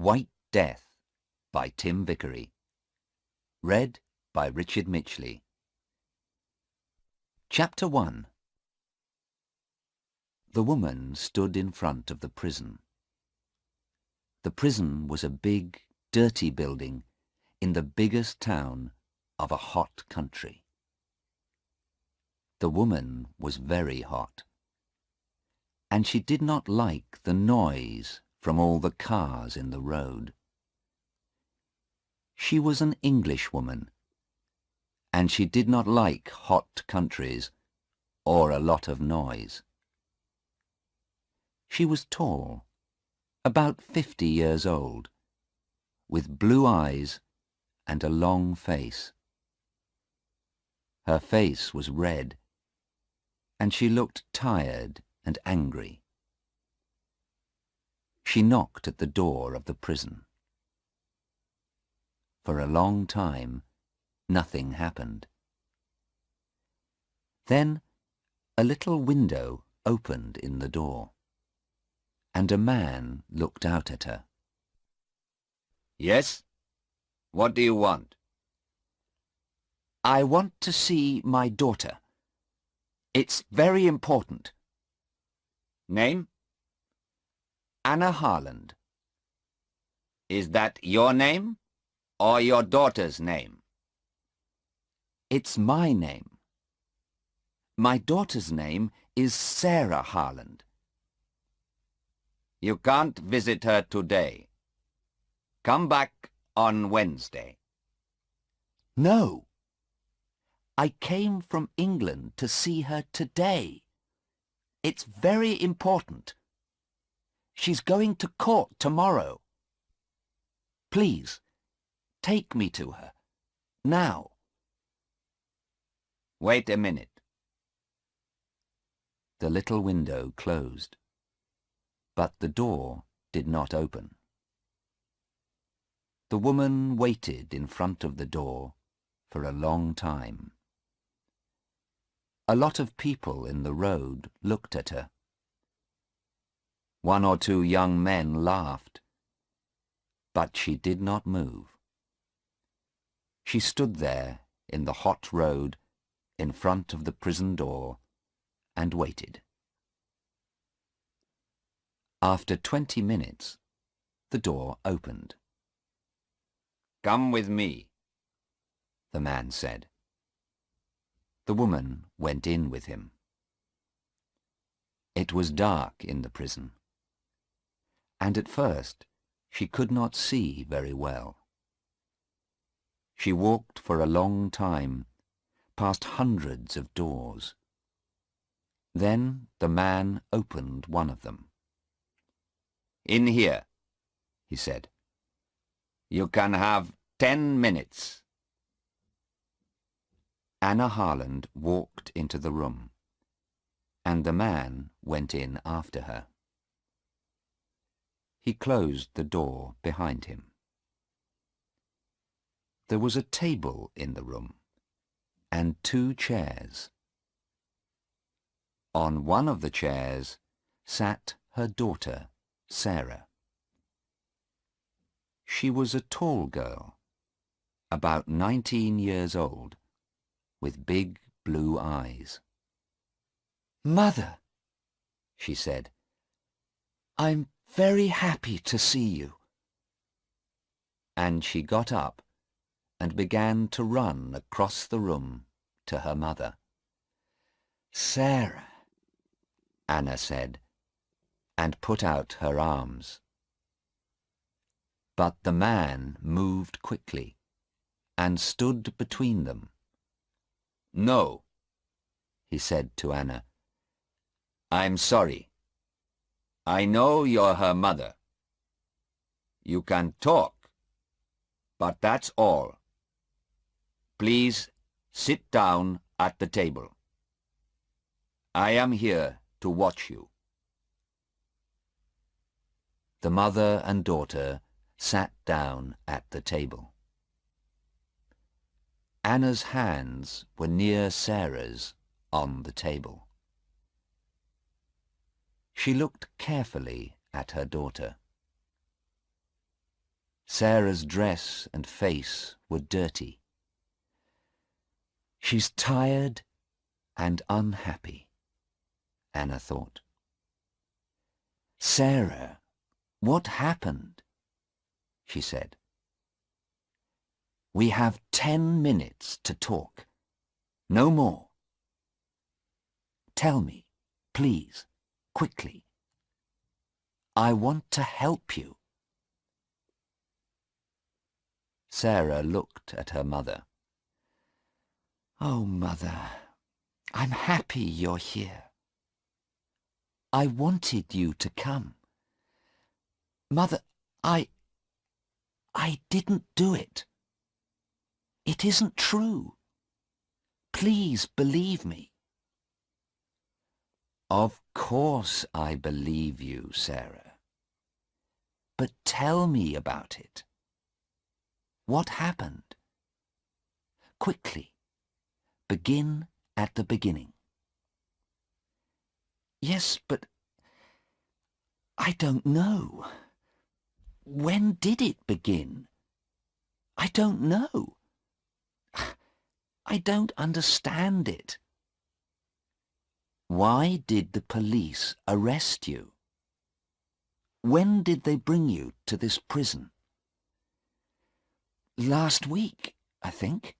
White Death by Tim Vickery. Read by Richard Mitchley. Chapter 1. The woman stood in front of the prison. The prison was a big, dirty building in the biggest town of a hot country. The woman was very hot, and she did not like the noise from all the cars in the road. She was an Englishwoman, and she did not like hot countries or a lot of noise. She was tall, about 50 years old, with blue eyes and a long face. Her face was red, and she looked tired and angry. She knocked at the door of the prison. For a long time, nothing happened. Then a little window opened in the door, and a man looked out at her. Yes? What do you want? I want to see my daughter. It's very important. Name? Anna Harland. Is that your name or your daughter's name? It's my name. My daughter's name is Sarah Harland. You can't visit her today. Come back on Wednesday. No. I came from England to see her today. It's very important. She's going to court tomorrow. Please, take me to her, now. Wait a minute. The little window closed, but the door did not open. The woman waited in front of the door for a long time. A lot of people in the road looked at her. One or two young men laughed, but she did not move. She stood there in the hot road in front of the prison door and waited. After 20 minutes, the door opened. Come with me, the man said. The woman went in with him. It was dark in the prison, and at first she could not see very well. She walked for a long time, past hundreds of doors. Then the man opened one of them. In here, he said. You can have 10 minutes. Anna Harland walked into the room, and the man went in after her. He closed the door behind him. There was a table in the room, and 2 chairs. On one of the chairs sat her daughter, Sarah. She was a tall girl, about 19 years old, with big blue eyes. "Mother," she said, "I'm very happy to see you." And she got up and began to run across the room to her mother. "Sarah," Anna said, and put out her arms. But the man moved quickly and stood between them. No, he said to Anna. I'm sorry. I know you're her mother. You can talk, but that's all. Please sit down at the table. I am here to watch you. The mother and daughter sat down at the table. Anna's hands were near Sarah's on the table. She looked carefully at her daughter. Sarah's dress and face were dirty. She's tired and unhappy, Anna thought. Sarah, what happened? She said. We have 10 minutes to talk. No more. Tell me, please, quickly. I want to help you. Sarah looked at her mother. Oh, Mother, I'm happy you're here. I wanted you to come. Mother, I didn't do it. It isn't true. Please believe me. Of course I believe you, Sarah. But tell me about it. What happened? Quickly. Begin at the beginning. Yes, but I don't know. When did it begin? I don't know. I don't understand it. Why did the police arrest you? When did they bring you to this prison? Last week, I think.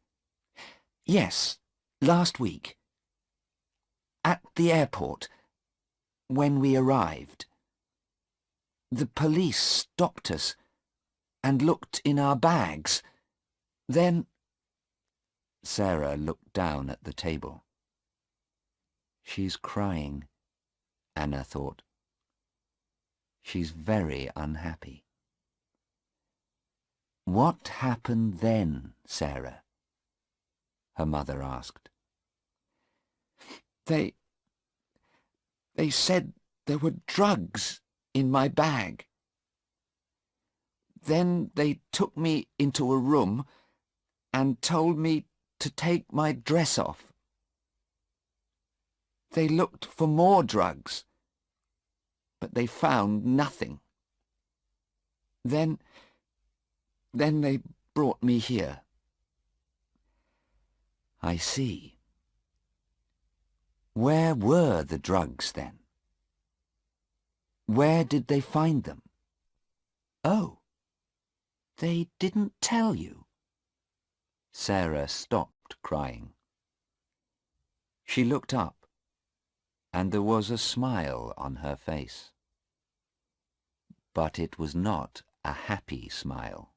Yes, last week. At the airport, when we arrived. The police stopped us and looked in our bags. Then... Sarah looked down at the table. She's crying, Anna thought. She's very unhappy. What happened then, Sarah? Her mother asked. They said there were drugs in my bag. Then they took me into a room and told me to take my dress off. They looked for more drugs, but they found nothing. Then they brought me here. I see. Where were the drugs then? Where did they find them? Oh, they didn't tell you. Sarah stopped crying. She looked up, and there was a smile on her face. But it was not a happy smile.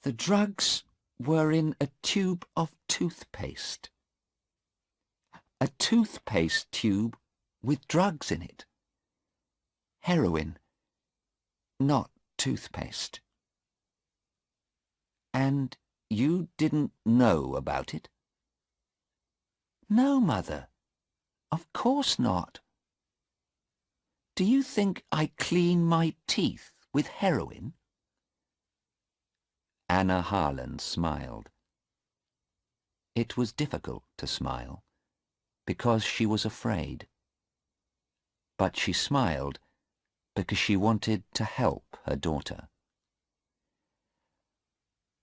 The drugs were in a tube of toothpaste. A toothpaste tube with drugs in it. Heroin, not toothpaste. And you didn't know about it? No, Mother. Of course not. Do you think I clean my teeth with heroin? Anna Harland smiled. It was difficult to smile, because she was afraid. But she smiled because she wanted to help her daughter.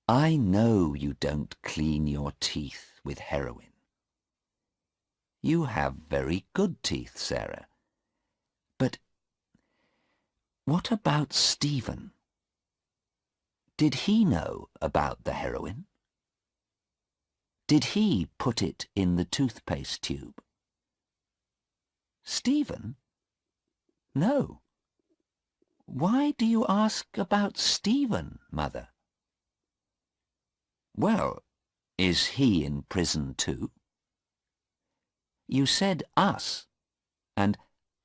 I know you don't clean your teeth with heroin. You have very good teeth, Sarah. But what about Stephen? Did he know about the heroin? Did he put it in the toothpaste tube? Stephen? No. Why do you ask about Stephen, Mother? Well, is he in prison too? You said us, and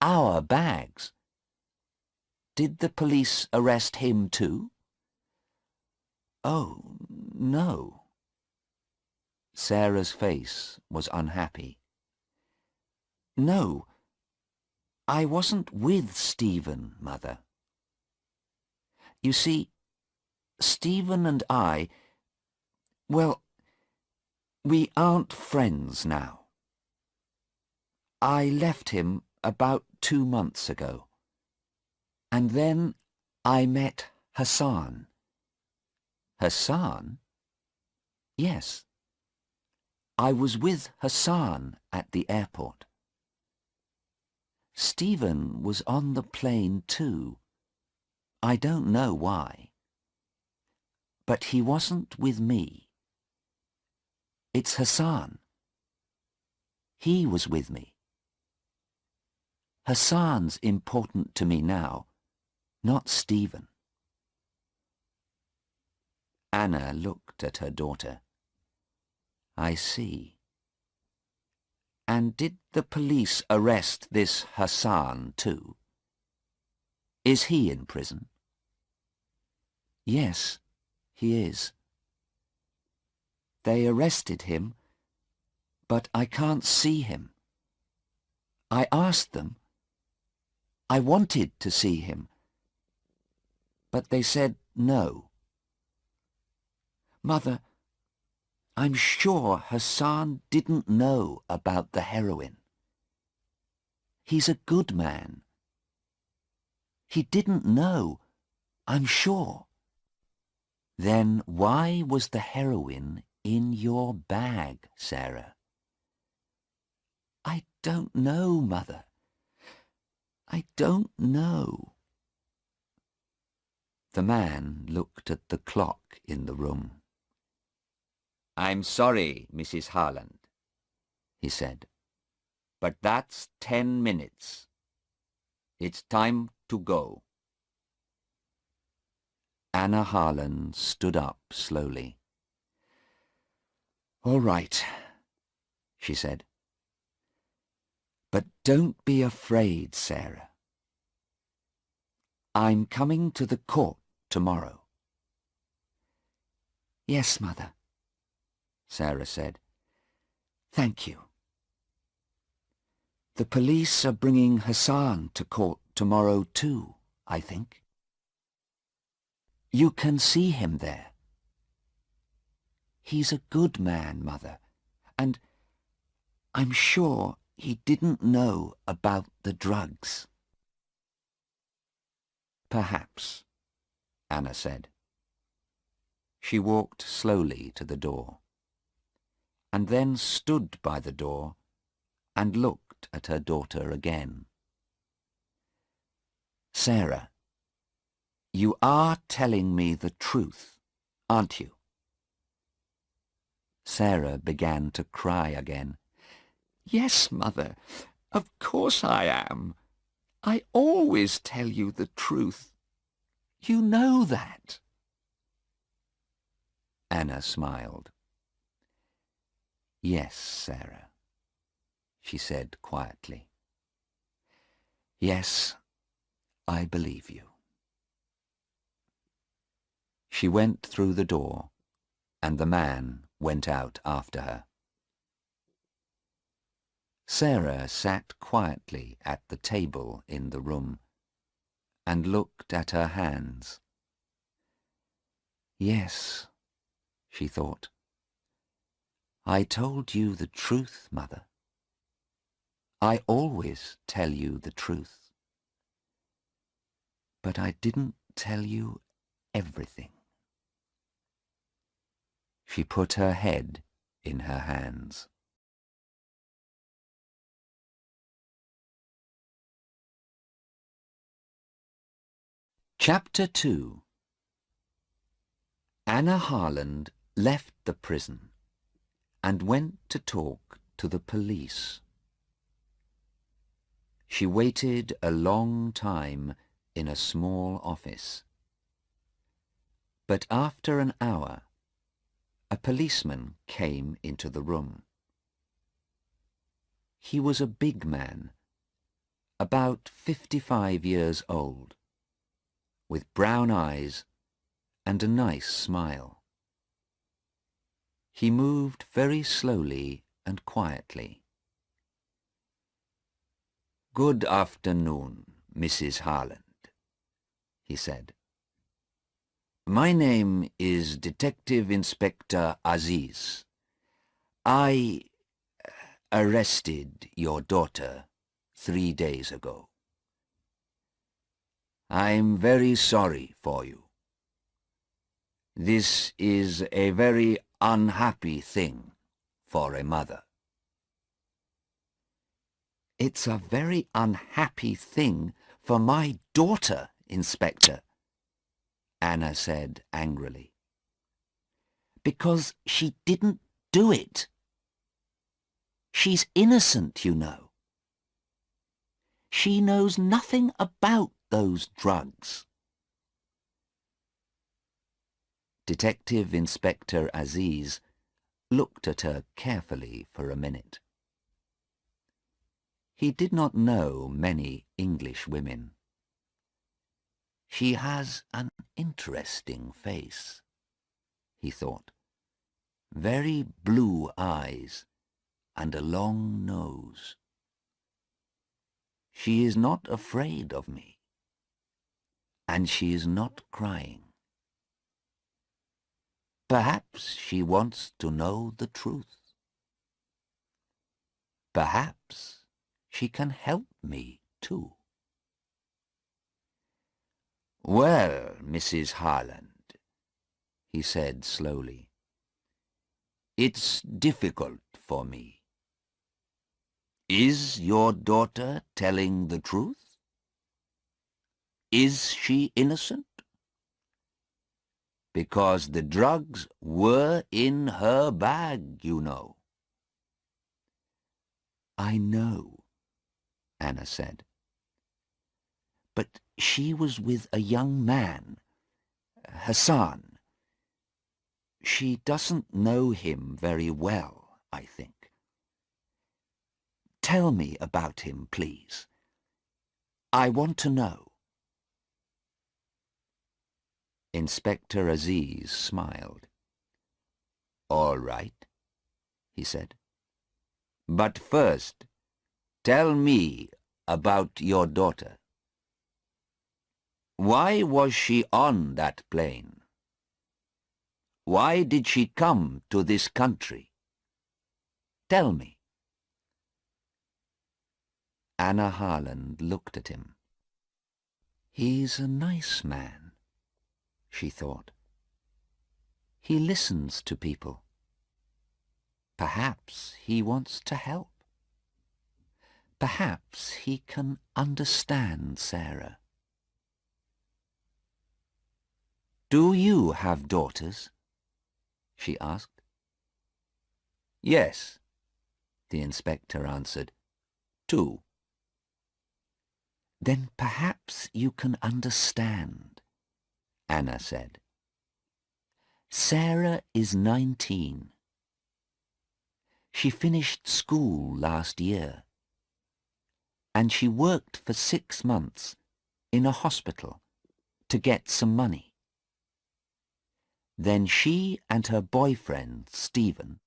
our bags. Did the police arrest him too? Oh, no. Sarah's face was unhappy. No, I wasn't with Stephen, Mother. You see, Stephen and I, well, we aren't friends now. I left him about 2 months ago, and then I met Hassan. Hassan? Yes. I was with Hassan at the airport. Stephen was on the plane too. I don't know why. But he wasn't with me. It's Hassan. He was with me. Hassan's important to me now, not Stephen. Anna looked at her daughter. I see. And did the police arrest this Hassan too? Is he in prison? Yes, he is. They arrested him, but I can't see him. I asked them. I wanted to see him, but they said no. Mother, I'm sure Hassan didn't know about the heroin. He's a good man. He didn't know, I'm sure. Then why was the heroin in your bag, Sarah? I don't know, Mother. I don't know. The man looked at the clock in the room. I'm sorry, Mrs. Harland, he said, but that's 10 minutes. It's time to go. Anna Harland stood up slowly. All right, she said. But don't be afraid, Sarah. I'm coming to the court tomorrow. Yes, Mother, Sarah said. Thank you. The police are bringing Hassan to court tomorrow too, I think. You can see him there. He's a good man, Mother, and I'm sure he didn't know about the drugs. Perhaps, Anna said. She walked slowly to the door, and then stood by the door and looked at her daughter again. Sarah, you are telling me the truth, aren't you? Sarah began to cry again. Yes, Mother, of course I am. I always tell you the truth. You know that. Anna smiled. Yes, Sarah, she said quietly. Yes, I believe you. She went through the door, and the man went out after her. Sarah sat quietly at the table in the room and looked at her hands. Yes, she thought. I told you the truth, Mother. I always tell you the truth. But I didn't tell you everything. She put her head in her hands. Chapter 2. Anna Harland left the prison and went to talk to the police. She waited a long time in a small office. But after an hour, a policeman came into the room. He was a big man, about 55 years old, with brown eyes and a nice smile. He moved very slowly and quietly. Good afternoon, Mrs. Harland, he said. My name is Detective Inspector Aziz. I arrested your daughter 3 days ago. I'm very sorry for you. This is a very unhappy thing for a mother. It's a very unhappy thing for my daughter, Inspector, Anna said angrily. Because she didn't do it. She's innocent, you know. She knows nothing about those drugs. Detective Inspector Aziz looked at her carefully for a minute. He did not know many English women. She has an interesting face, he thought. Very blue eyes and a long nose. She is not afraid of me, and she is not crying. Perhaps she wants to know the truth. Perhaps she can help me too. Well, Mrs. Harland, he said slowly, it's difficult for me. Is your daughter telling the truth? Is she innocent? Because the drugs were in her bag, you know. I know, Anna said. But she was with a young man, Hassan. She doesn't know him very well, I think. Tell me about him, please. I want to know. Inspector Aziz smiled. All right, he said. But first, tell me about your daughter. Why was she on that plane? Why did she come to this country? Tell me. Anna Harland looked at him. He's a nice man, she thought. He listens to people. Perhaps he wants to help. Perhaps he can understand Sarah. Do you have daughters? She asked. Yes, the inspector answered. 2. Then perhaps you can understand, Anna said. Sarah is 19. She finished school last year, and she worked for 6 months in a hospital to get some money. Then she and her boyfriend, Stephen,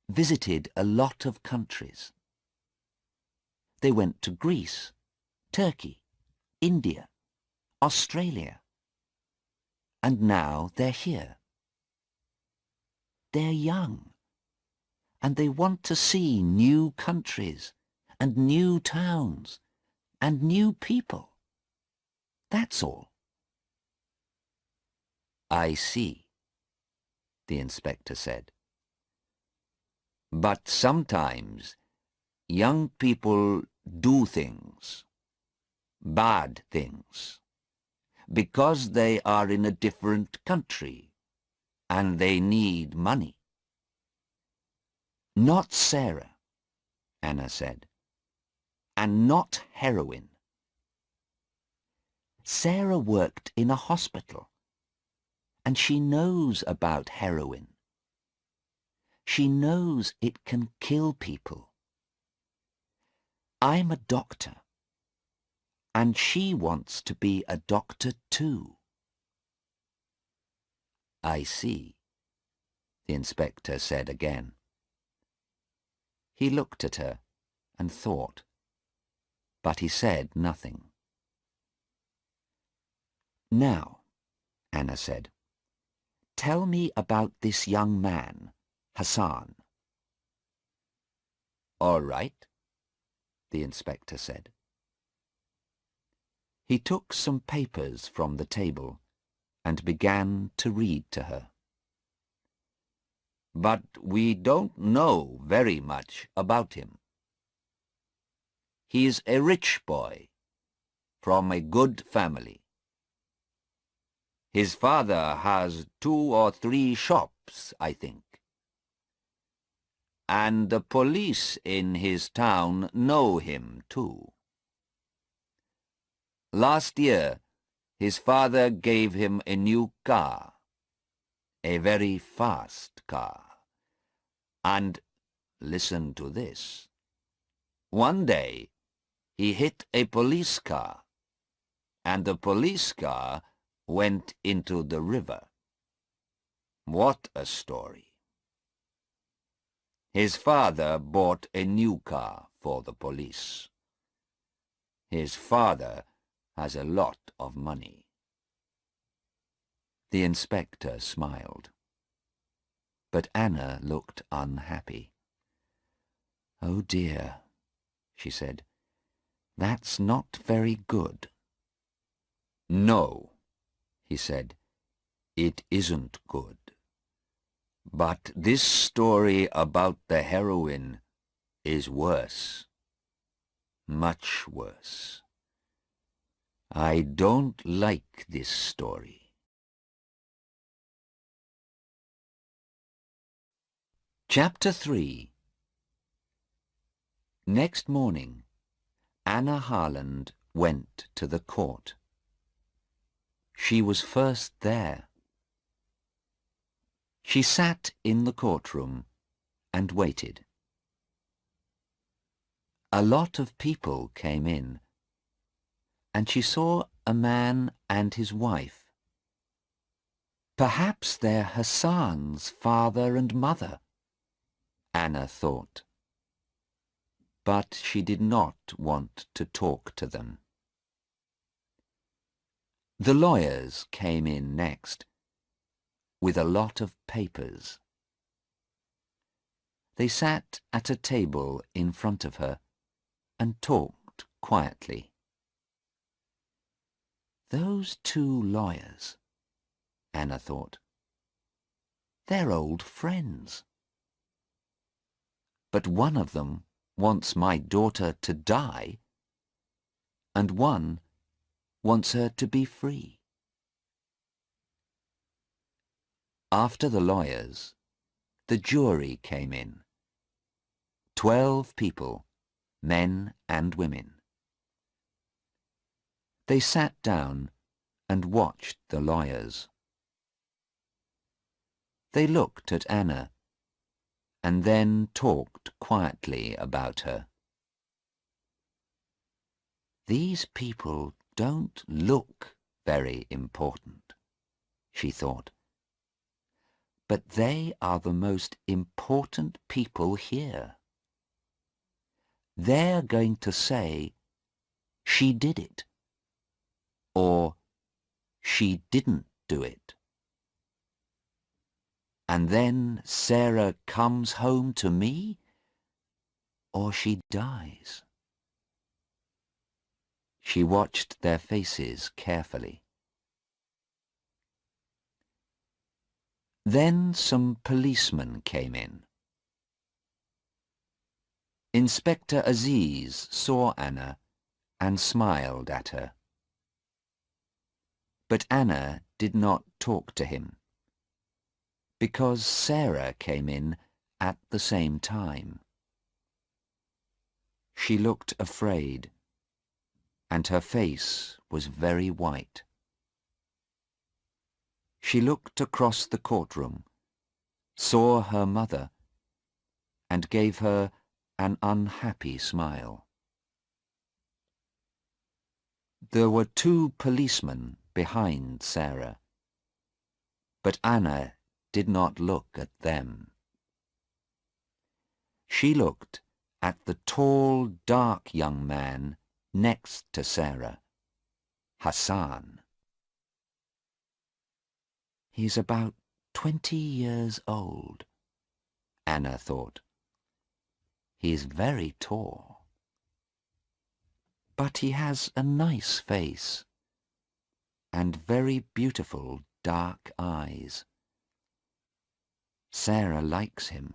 visited a lot of countries. They went to Greece, Turkey, India, Australia, and now they're here. They're young, and they want to see new countries and new towns and new people. That's all. I see, the inspector said. But sometimes young people do things, bad things, because they are in a different country and they need money. Not Sarah, Anna said, and not heroin. Sarah worked in a hospital, and she knows about heroin. She knows it can kill people. I'm a doctor, and she wants to be a doctor too. I see, the inspector said again. He looked at her and thought, but he said nothing. Now, Anna said, tell me about this young man, Hassan. All right, the inspector said. He took some papers from the table and began to read to her. But we don't know very much about him. He's a rich boy from a good family. His father has 2 or 3 shops, I think. And the police in his town know him too. Last year, his father gave him a new car, a very fast car. And, listen to this, one day he hit a police car, and the police car went into the river. What a story. His father bought a new car for the police. His father has a lot of money. The inspector smiled. But Anna looked unhappy. "Oh dear," she said, "that's not very good." No, he said, it isn't good. But this story about the heroine is worse. Much worse. I don't like this story. Chapter 3. Next morning, Anna Harland went to the court. She was first there. She sat in the courtroom and waited. A lot of people came in, and she saw a man and his wife. Perhaps they're Hassan's father and mother, Anna thought. But she did not want to talk to them. The lawyers came in next, with a lot of papers. They sat at a table in front of her and talked quietly. Those 2 lawyers, Anna thought. They're old friends. But one of them wants my daughter to die, and one wants her to be free. After the lawyers, the jury came in. 12 people, men and women. They sat down and watched the lawyers. They looked at Anna and then talked quietly about her. These people don't look very important, she thought. But they are the most important people here. They're going to say, "She did it," or "She didn't do it." And then Sarah comes home to me, or she dies. She watched their faces carefully. Then some policemen came in. Inspector Aziz saw Anna and smiled at her. But Anna did not talk to him, because Sarah came in at the same time. She looked afraid, and her face was very white. She looked across the courtroom, saw her mother, and gave her an unhappy smile. There were 2 policemen behind Sarah, but Anna did not look at them. She looked at the tall, dark young man next to Sarah, Hassan. He's about 20 years old, Anna thought. He's very tall. But he has a nice face and very beautiful dark eyes. Sarah likes him,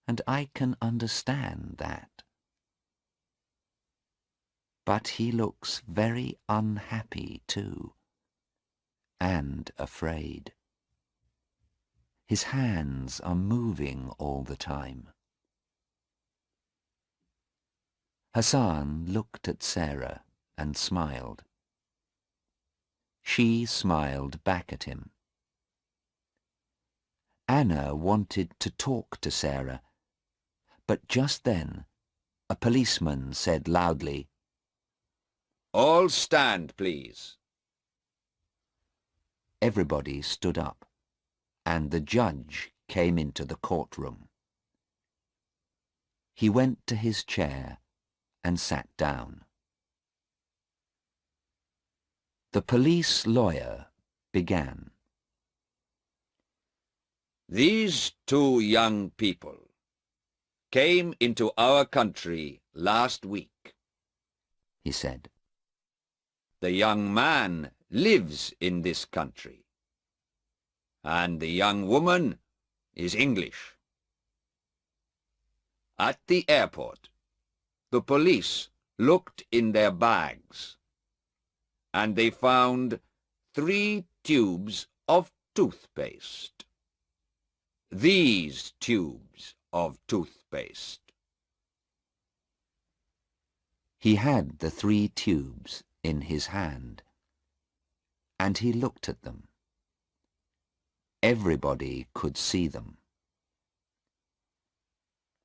and I can understand that. But he looks very unhappy too, and afraid. His hands are moving all the time. Hassan looked at Sarah and smiled. She smiled back at him. Anna wanted to talk to Sarah, but just then a policeman said loudly, "All stand, please." Everybody stood up, and the judge came into the courtroom. He went to his chair and sat down. The police lawyer began. These two young people came into our country last week, he said. The young man lives in this country, and the young woman is English. At the airport, the police looked in their bags, and they found 3 tubes of toothpaste. These tubes of toothpaste. He had the 3 tubes in his hand, and he looked at them. Everybody could see them.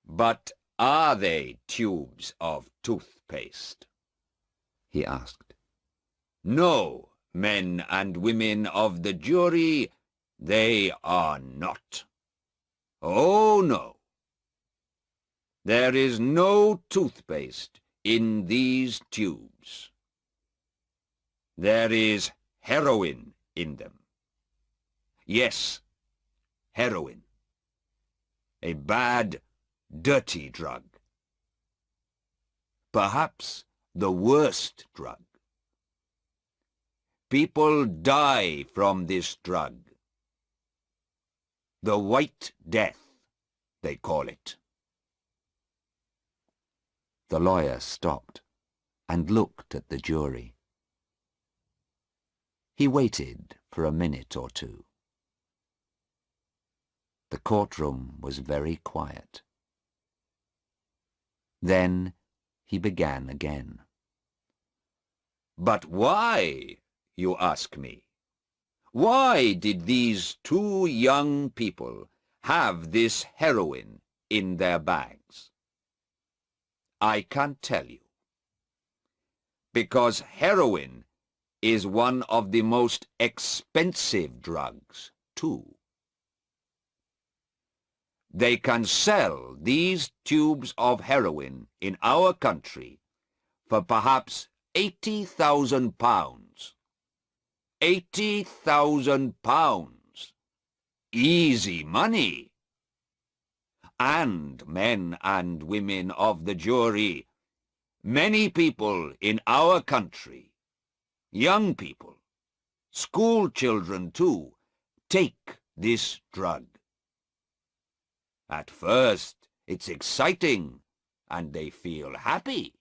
But are they tubes of toothpaste? He asked. No, men and women of the jury, they are not. Oh, no. There is no toothpaste in these tubes. There is heroin in them. Yes, heroin. A bad, dirty drug. Perhaps the worst drug. People die from this drug. The White Death, they call it. The lawyer stopped and looked at the jury. He waited for a minute or two. The courtroom was very quiet. Then he began again. But why, you ask me? Why did these 2 young people have this heroin in their bags? I can't tell you. Because heroin is one of the most expensive drugs, too. They can sell these tubes of heroin in our country for perhaps £80,000. £80,000. Easy money. And men and women of the jury, many people in our country, young people, school children too, take this drug. At first, it's exciting, and they feel happy.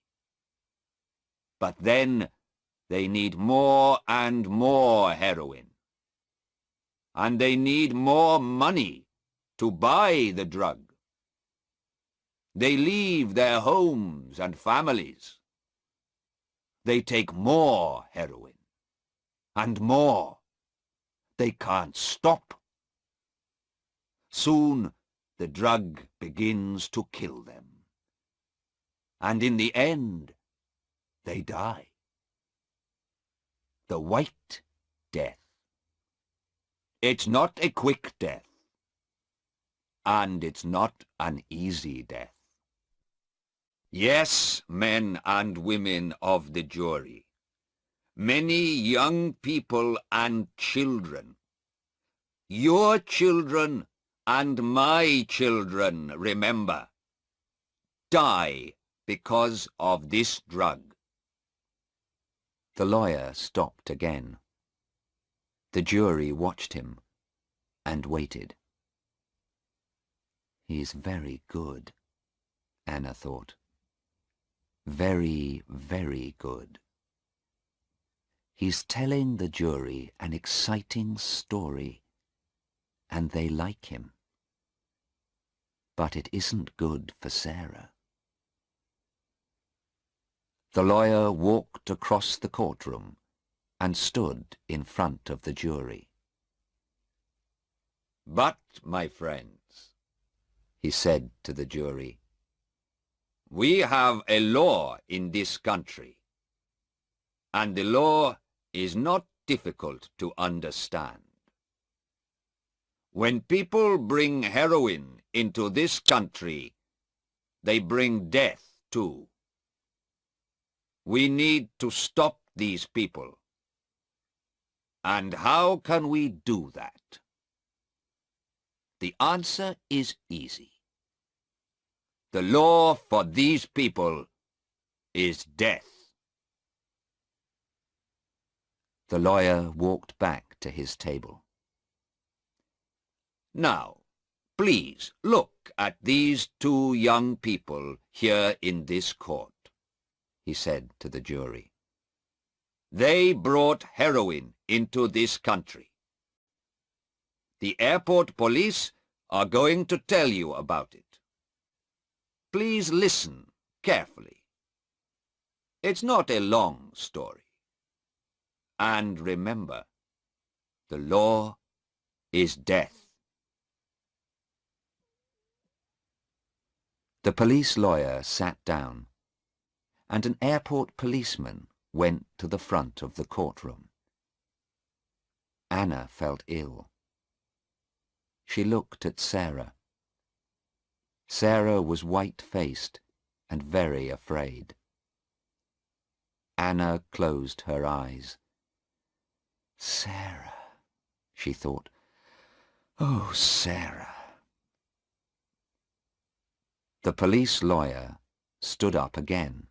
But then they need more and more heroin. And they need more money to buy the drug. They leave their homes and families. They take more heroin. And more. They can't stop. Soon the drug begins to kill them. And in the end, they die. The White Death. It's not a quick death. And it's not an easy death. Yes, men and women of the jury, many young people and children, your children and my children, remember, die because of this drug. The lawyer stopped again. The jury watched him and waited. He's very good, Anna thought. Very, very good. He's telling the jury an exciting story, and they like him. But it isn't good for Sarah. The lawyer walked across the courtroom and stood in front of the jury. "But, my friends," he said to the jury, "we have a law in this country, and the law is not difficult to understand. When people bring heroin into this country, they bring death too. We need to stop these people. And how can we do that? The answer is easy. The law for these people is death." The lawyer walked back to his table. "Now, please look at these two young people here in this court," he said to the jury. "They brought heroin into this country. The airport police are going to tell you about it. Please listen carefully. It's not a long story. And remember, the law is death." The police lawyer sat down, and an airport policeman went to the front of the courtroom. Anna felt ill. She looked at Sarah. Sarah was white-faced and very afraid. Anna closed her eyes. Sarah, she thought. Oh, Sarah. The police lawyer stood up again.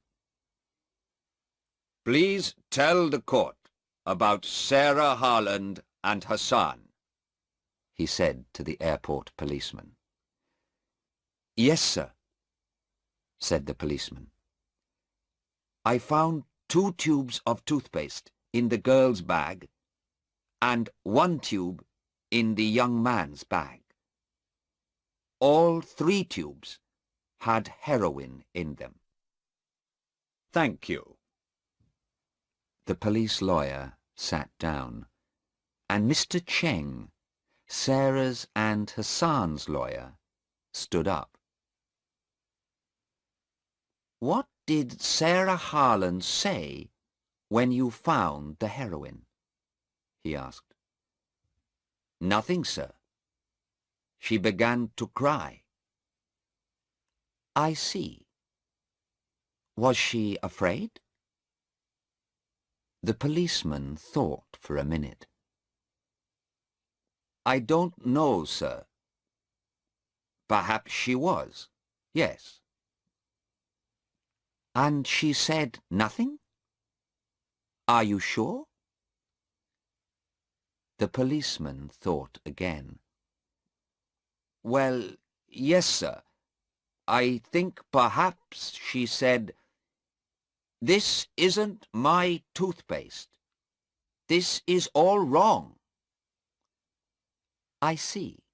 "Please tell the court about Sarah Harland and Hassan," he said to the airport policeman. "Yes, sir," said the policeman. "I found 2 tubes of toothpaste in the girl's bag and 1 tube in the young man's bag. All 3 tubes had heroin in them." "Thank you." The police lawyer sat down, and Mr. Cheng, Sarah's and Hassan's lawyer, stood up. "What did Sarah Harland say when you found the heroin?" he asked. "Nothing, sir. She began to cry." "I see. Was she afraid?" The policeman thought for a minute. "I don't know, sir. Perhaps she was, yes." "And she said nothing? Are you sure?" The policeman thought again. "Well, yes, sir. I think perhaps she said, 'This isn't my toothpaste. This is all wrong.'" "I see.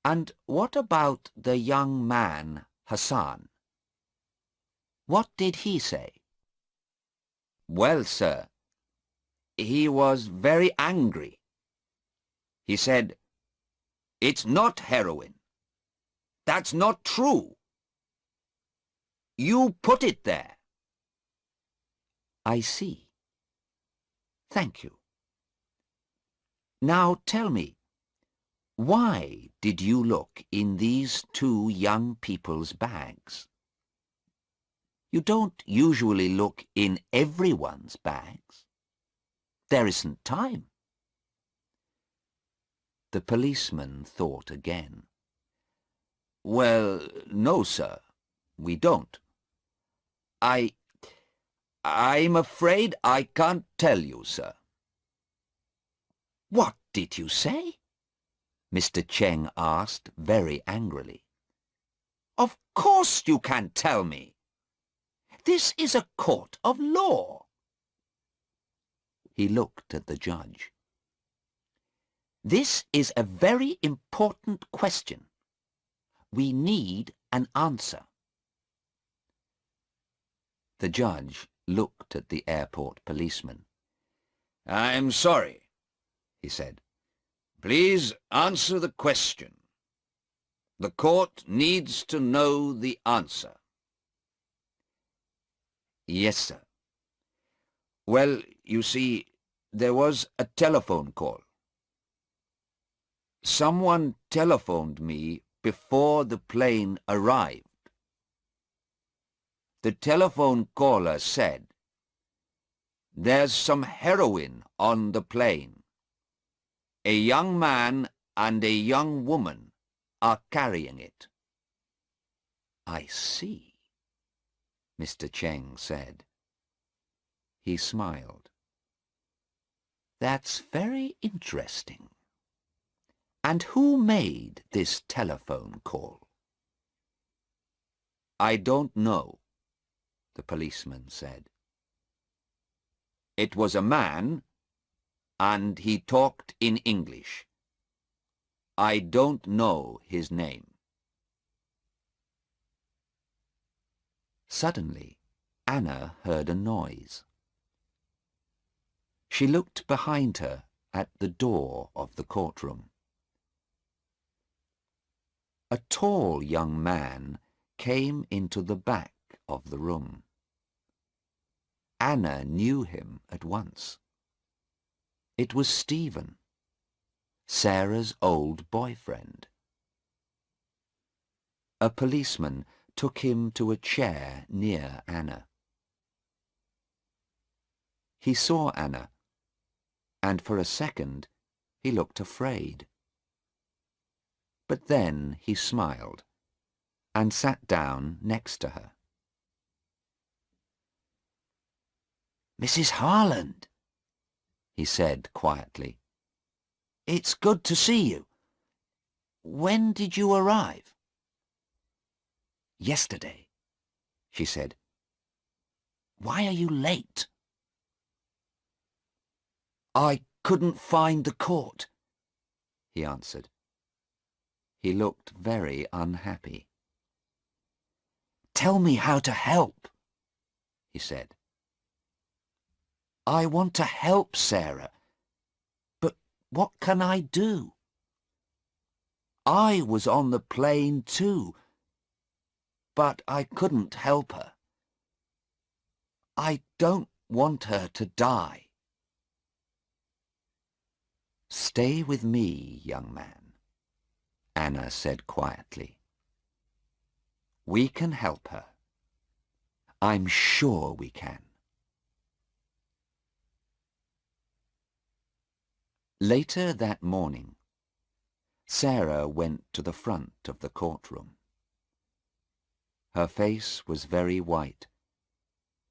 And what about the young man, Hassan? What did he say?" "Well, sir, he was very angry. He said, 'It's not heroin. That's not true. You put it there.'" "I see. Thank you. Now tell me, why did you look in these 2 young people's bags? You don't usually look in everyone's bags. There isn't time." The policeman thought again. "Well, no, sir, we don't. I'm afraid I can't tell you, sir." What did you say? Mr. Cheng asked very angrily. Of course you can tell me. This is a court of law. He looked at the judge. This is a very important question. We need an answer. The judge looked at the airport policeman. I'm sorry, he said. Please answer the question. The court needs to know the answer. Yes, sir. Well, you see, there was a telephone call. Someone telephoned me before the plane arrived. The telephone caller said, "There's some heroin on the plane. A young man and a young woman are carrying it." I see, Mr. Cheng said. He smiled. That's very interesting. And who made this telephone call? I don't know, the policeman said. It was a man, and he talked in English. I don't know his name. Suddenly, Anna heard a noise. She looked behind her at the door of the courtroom. A tall young man came into the back of the room. Anna knew him at once. It was Stephen, Sarah's old boyfriend. A policeman took him to a chair near Anna. He saw Anna, and for a second he looked afraid. But then he smiled and sat down next to her. Mrs. Harland, he said quietly, it's good to see you. When did you arrive? Yesterday, she said. Why are you late? I couldn't find the court, he answered. He looked very unhappy. Tell me how to help, he said. I want to help Sarah, but what can I do? I was on the plane too, but I couldn't help her. I don't want her to die. Stay with me, young man, Anna said quietly. We can help her. I'm sure we can. Later that morning, Sarah went to the front of the courtroom. Her face was very white,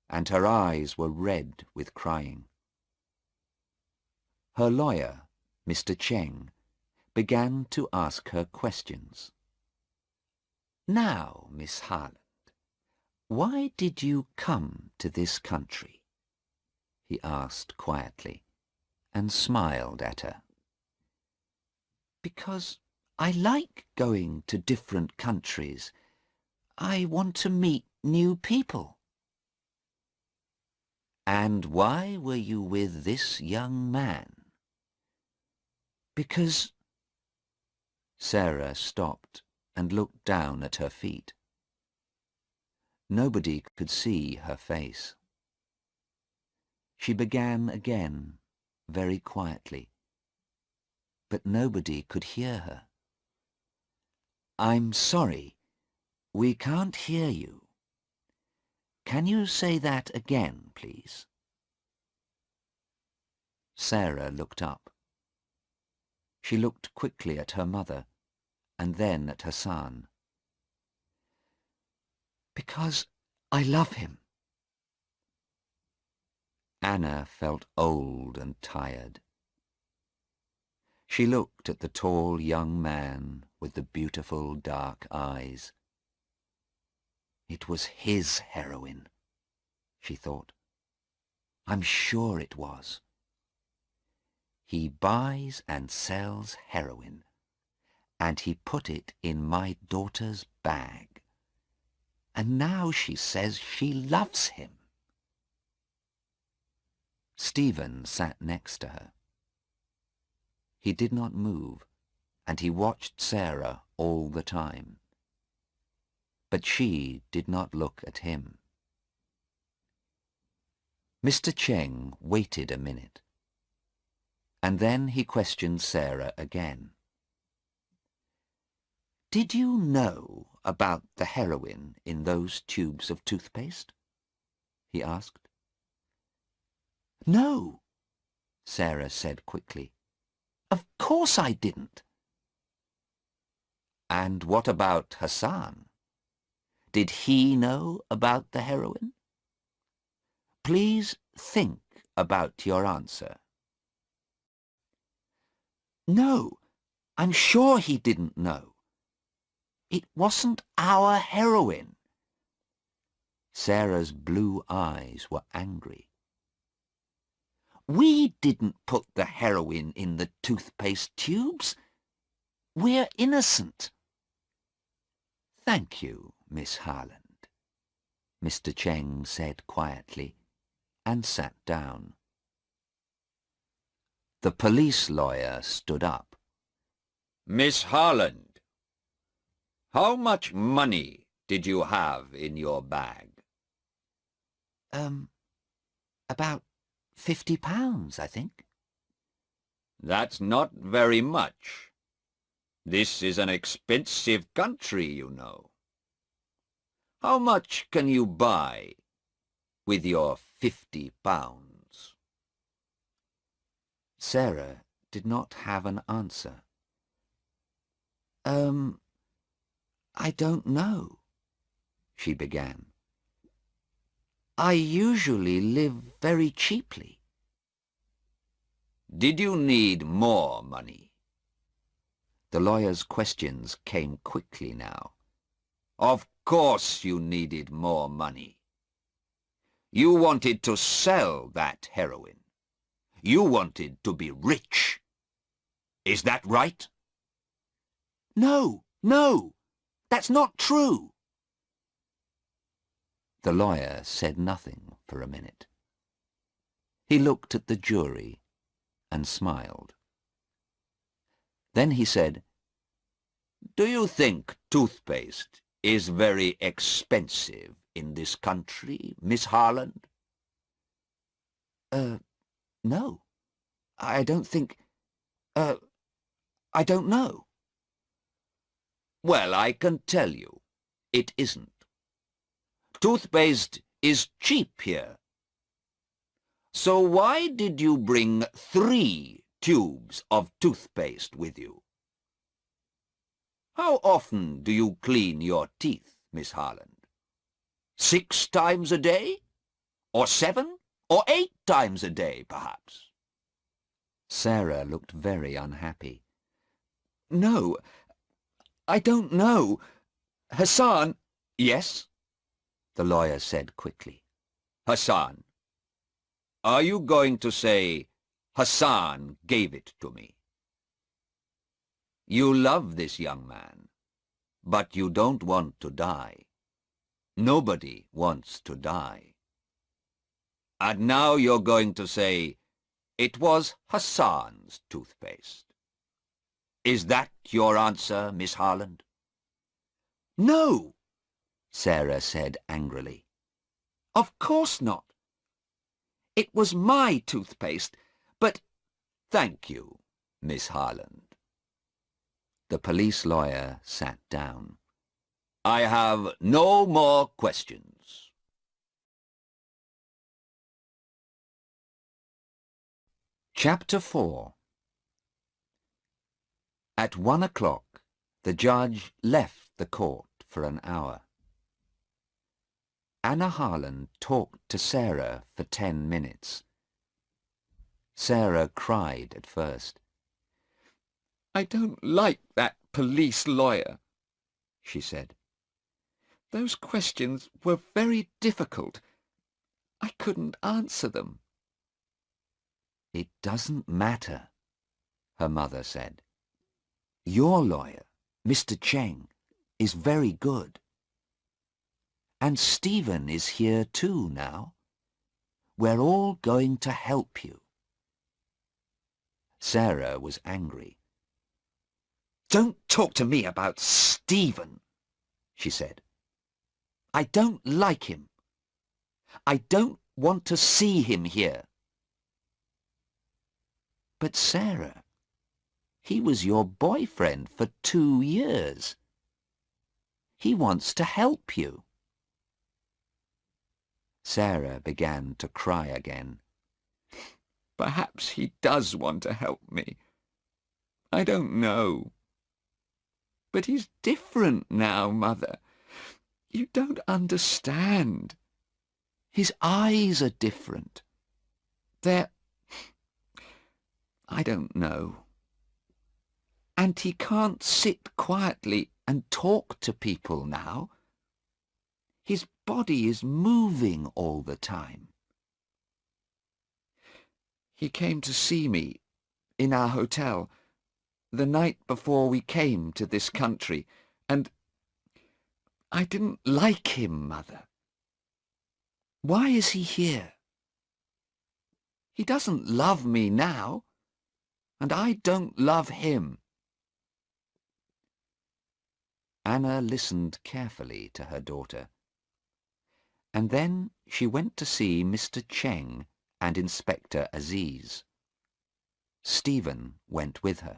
and her eyes were red with crying. Her lawyer, Mr. Cheng, began to ask her questions. Now, Miss Harland, why did you come to this country? He asked quietly, and smiled at her. Because I like going to different countries. I want to meet new people. And why were you with this young man? Because... Sarah stopped and looked down at her feet. Nobody could see her face. She began again, very quietly, but nobody could hear her. I'm sorry, we can't hear you. Can you say that again, please? Sarah looked up. She looked quickly at her mother, and then at Hassan. Because I love him. Anna felt old and tired. She looked at the tall young man with the beautiful dark eyes. It was his heroin, she thought. I'm sure it was. He buys and sells heroin, and he put it in my daughter's bag. And now she says she loves him. Stephen sat next to her. He did not move, and he watched Sarah all the time. But she did not look at him. Mr. Cheng waited a minute, and then he questioned Sarah again. Did you know about the heroin in those tubes of toothpaste? He asked. No, Sarah said quickly. Of course I didn't. And what about Hassan? Did he know about the heroin? Please think about your answer. No, I'm sure he didn't know. It wasn't our heroin. Sarah's blue eyes were angry. We didn't put the heroin in the toothpaste tubes. We're innocent. Thank you, Miss Harland, Mr. Cheng said quietly, and sat down. The police lawyer stood up. Miss Harland, how much money did you have in your bag? About £50, I think. That's not very much. This is an expensive country, you know. How much can you buy with your £50? Sarah did not have an answer. I don't know, she began. I usually live very cheaply. Did you need more money? The lawyer's questions came quickly now. Of course you needed more money. You wanted to sell that heroin. You wanted to be rich. Is that right? No, that's not true. The lawyer said nothing for a minute. He looked at the jury and smiled. Then he said, Do you think toothpaste is very expensive in this country, Miss Harland? No. I don't think... I don't know. Well, I can tell you, it isn't. Toothpaste is cheap here. So why did you bring 3 tubes of toothpaste with you? How often do you clean your teeth, Miss Harland? 6 times a day? Or 7? Or 8 times a day, perhaps? Sarah looked very unhappy. No, I don't know. Hassan... Yes? The lawyer said quickly. Hassan. Are you going to say, Hassan gave it to me? You love this young man, but you don't want to die. Nobody wants to die. And now you're going to say, it was Hassan's toothpaste. Is that your answer, Miss Harland? No, Sarah said angrily. Of course not. It was my toothpaste, but... Thank you, Miss Harland. The police lawyer sat down. I have no more questions. Chapter 4. At 1 o'clock, the judge left the court for an hour. Anna Harland talked to Sarah for 10 minutes. Sarah cried at first. I don't like that police lawyer, she said. Those questions were very difficult. I couldn't answer them. It doesn't matter, her mother said. Your lawyer, Mr. Cheng, is very good. And Stephen is here too now. We're all going to help you. Sarah was angry. Don't talk to me about Stephen, she said. I don't like him. I don't want to see him here. But Sarah, he was your boyfriend for 2 years. He wants to help you. Sarah began to cry again. Perhaps he does want to help me. I don't know. But he's different now, Mother. You don't understand. His eyes are different. I don't know. And he can't sit quietly and talk to people now. His body is moving all the time. He came to see me in our hotel the night before we came to this country, and I didn't like him, Mother. Why is he here? He doesn't love me now, and I don't love him. Anna listened carefully to her daughter, and then she went to see Mr. Cheng and Inspector Aziz. Stephen went with her.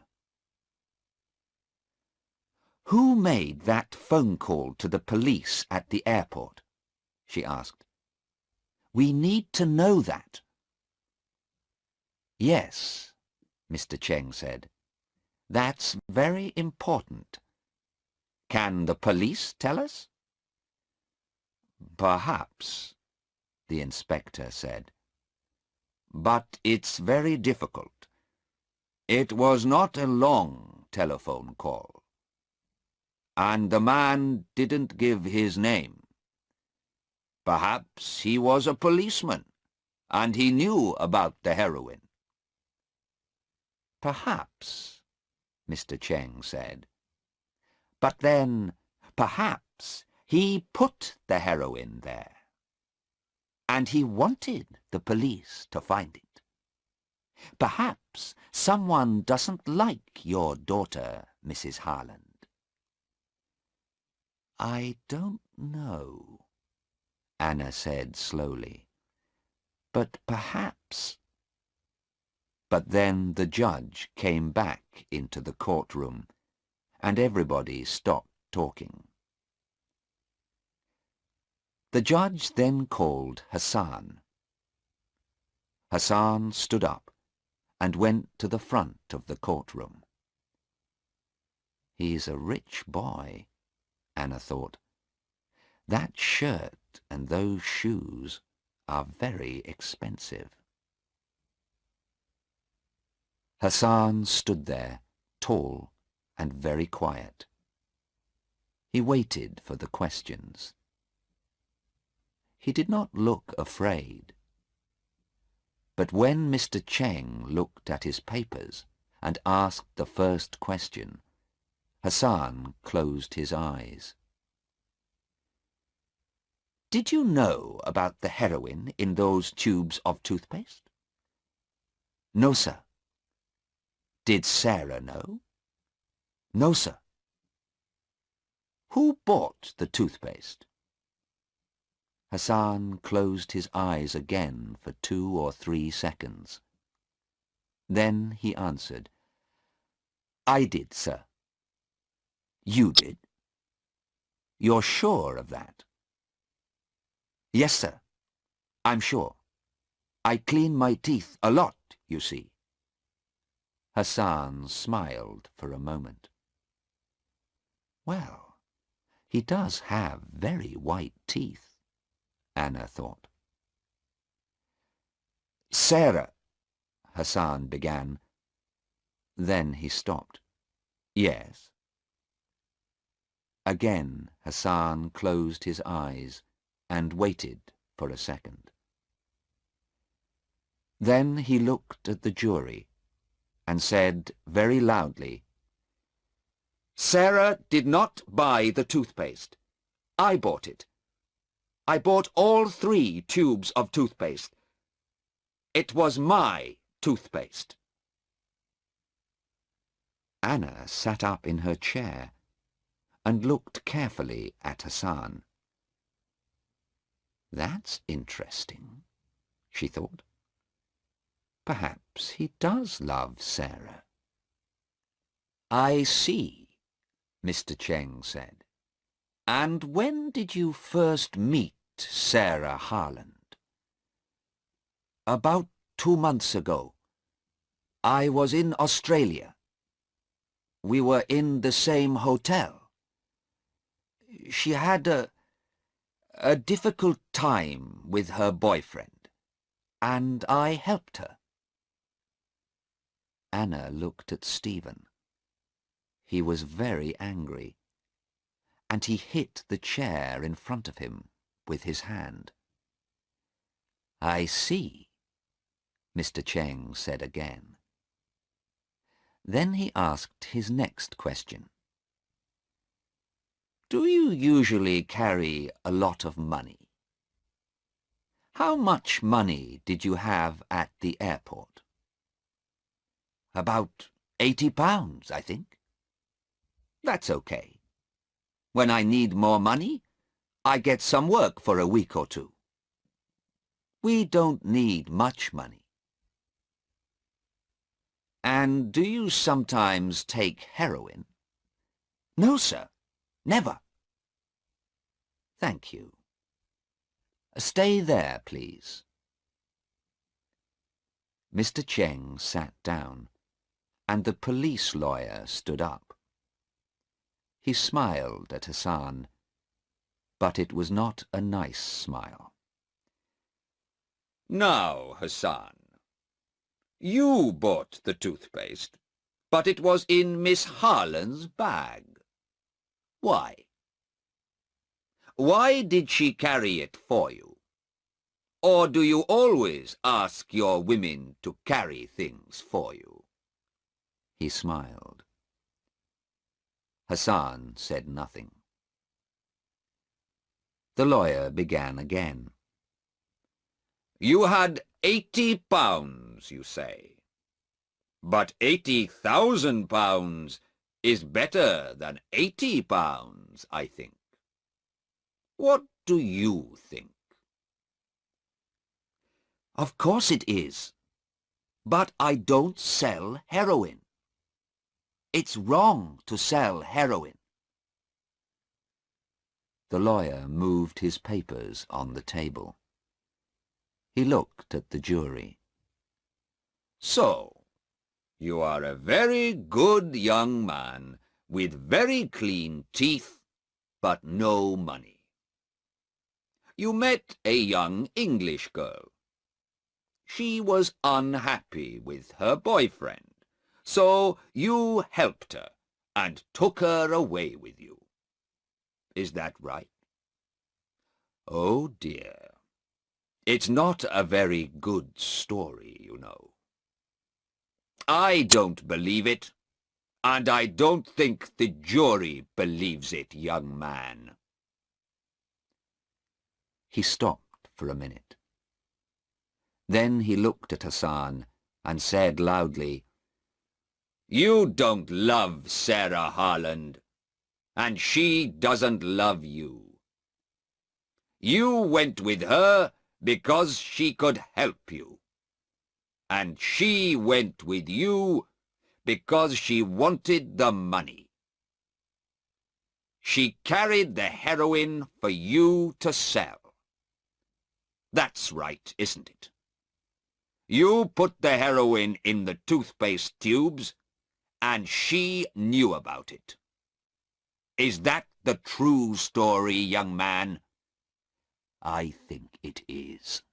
Who made that phone call to the police at the airport? She asked. We need to know that. Yes, Mr. Cheng said. That's very important. Can the police tell us? Perhaps, the inspector said. But it's very difficult. It was not a long telephone call. And the man didn't give his name. Perhaps he was a policeman, and he knew about the heroin. Perhaps, Mr. Cheng said. But then, perhaps, he put the heroin there. And he wanted the police to find it. Perhaps someone doesn't like your daughter, Mrs. Harland. I don't know, Anna said slowly. But perhaps... But then the judge came back into the courtroom, and everybody stopped talking. The judge then called Hassan. Hassan stood up and went to the front of the courtroom. He's a rich boy, Anna thought. That shirt and those shoes are very expensive. Hassan stood there, tall and very quiet. He waited for the questions. He did not look afraid. But when Mr. Cheng looked at his papers and asked the first question, Hassan closed his eyes. Did you know about the heroin in those tubes of toothpaste? No, sir. Did Sarah know? No, sir. Who bought the toothpaste? Hassan closed his eyes again for 2 or 3 seconds. Then he answered, I did, sir. You did? You're sure of that? Yes, sir. I'm sure. I clean my teeth a lot, you see. Hassan smiled for a moment. Well, he does have very white teeth, Anna thought. Sarah, Hassan began. Then he stopped. Yes. Again Hassan closed his eyes and waited for a second. Then he looked at the jury and said very loudly, Sarah did not buy the toothpaste. I bought it. I bought all 3 tubes of toothpaste. It was my toothpaste. Anna sat up in her chair and looked carefully at Hassan. That's interesting, she thought. Perhaps he does love Sarah. I see, Mr. Cheng said. And when did you first meet Sarah Harland? About 2 months ago. I was in Australia. We were in the same hotel. She had a difficult time with her boyfriend, and I helped her. Anna looked at Stephen. He was very angry, and he hit the chair in front of him with his hand. I see, Mr. Cheng said again. Then he asked his next question. Do you usually carry a lot of money? How much money did you have at the airport? About £80, I think. That's okay. When I need more money, I get some work for a week or 2. We don't need much money. And do you sometimes take heroin? No, sir. Never. Thank you. Stay there, please. Mr. Cheng sat down, and the police lawyer stood up. He smiled at Hassan, but it was not a nice smile. Now, Hassan, you bought the toothpaste, but it was in Miss Harland's bag. Why? Why did she carry it for you? Or do you always ask your women to carry things for you? He smiled. Hassan said nothing. The lawyer began again. You had £80, you say. But £80,000 is better than £80, I think. What do you think? Of course it is. But I don't sell heroin. It's wrong to sell heroin. The lawyer moved his papers on the table. He looked at the jury. So, you are a very good young man with very clean teeth, but no money. You met a young English girl. She was unhappy with her boyfriend, so you helped her and took her away with you. Is that right? Oh dear. It's not a very good story, you know. I don't believe it, and I don't think the jury believes it, young man. He stopped for a minute. Then he looked at Hassan and said loudly, You don't love Sarah Harland, and she doesn't love you. You went with her because she could help you, and she went with you because she wanted the money. She carried the heroin for you to sell. That's right, isn't it? You put the heroin in the toothpaste tubes, and she knew about it. Is that the true story, young man? I think it is.